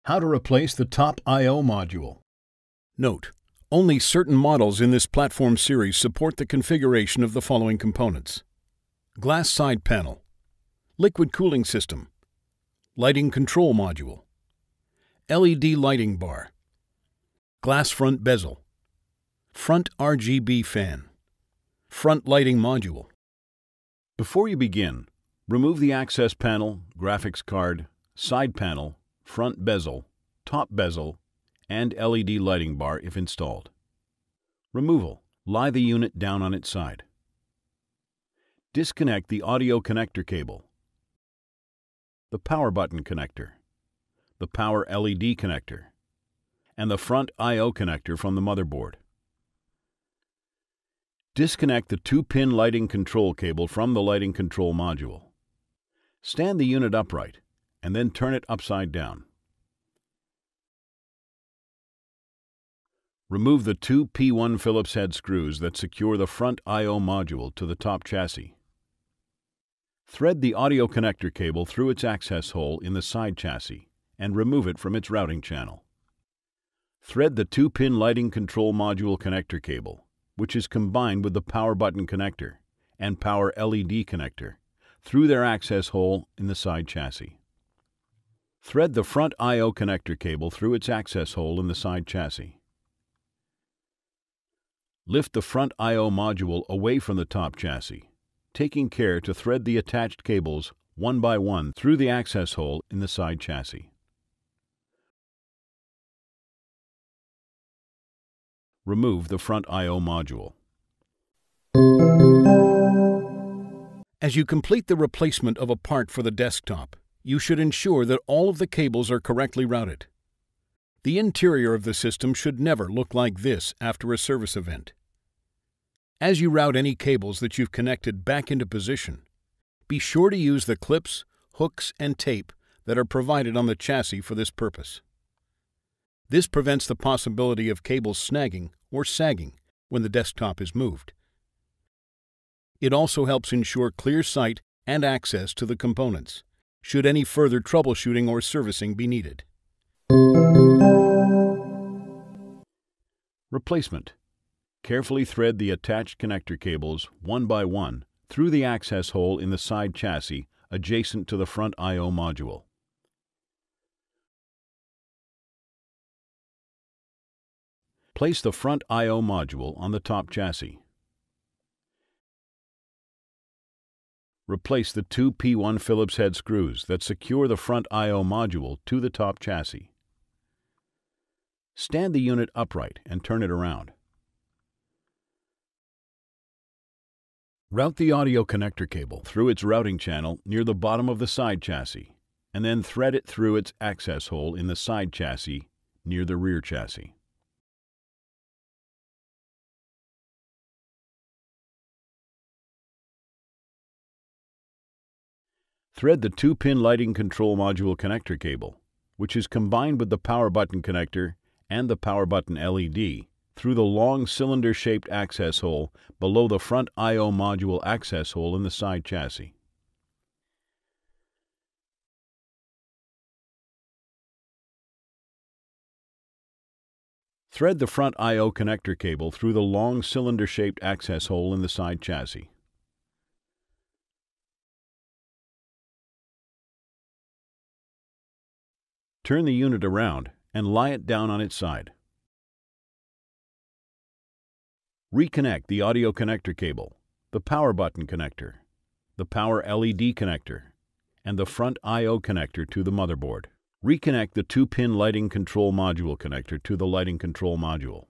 How to replace the top I/O module. Note: only certain models in this platform series support the configuration of the following components: glass side panel, liquid cooling system, lighting control module, LED lighting bar, glass front bezel, front RGB fan, front lighting module. Before you begin, remove the access panel, graphics card, side panel, front bezel, top bezel, and LED lighting bar if installed. Removal: lie the unit down on its side. Disconnect the audio connector cable, the power button connector, the power LED connector, and the front I/O connector from the motherboard. Disconnect the 2-pin lighting control cable from the lighting control module. Stand the unit upright and then turn it upside down. Remove the 2 P1 Phillips head screws that secure the front I/O module to the top chassis. Thread the audio connector cable through its access hole in the side chassis and remove it from its routing channel. Thread the 2-pin lighting control module connector cable, which is combined with the power button connector and power LED connector, through their access hole in the side chassis. Thread the front I/O connector cable through its access hole in the side chassis. Lift the front I/O module away from the top chassis, taking care to thread the attached cables one by one through the access hole in the side chassis. Remove the front I/O module. As you complete the replacement of a part for the desktop, you should ensure that all of the cables are correctly routed. The interior of the system should never look like this after a service event. As you route any cables that you've connected back into position, be sure to use the clips, hooks, and tape that are provided on the chassis for this purpose. This prevents the possibility of cables snagging or sagging when the desktop is moved. It also helps ensure clear sight and access to the components, should any further troubleshooting or servicing be needed. Replacement: carefully thread the attached connector cables one by one through the access hole in the side chassis adjacent to the front I/O module. Place the front I/O module on the top chassis. Replace the 2 P1 Phillips head screws that secure the front I/O module to the top chassis. Stand the unit upright and turn it around. Route the audio connector cable through its routing channel near the bottom of the side chassis, and then thread it through its access hole in the side chassis near the rear chassis. Thread the 2-pin lighting control module connector cable, which is combined with the power button connector and the power button LED, through the long cylinder-shaped access hole below the front I/O module access hole in the side chassis. Thread the front I/O connector cable through the long cylinder-shaped access hole in the side chassis. Turn the unit around and lie it down on its side. Reconnect the audio connector cable, the power button connector, the power LED connector, and the front I/O connector to the motherboard. Reconnect the 2-pin lighting control module connector to the lighting control module.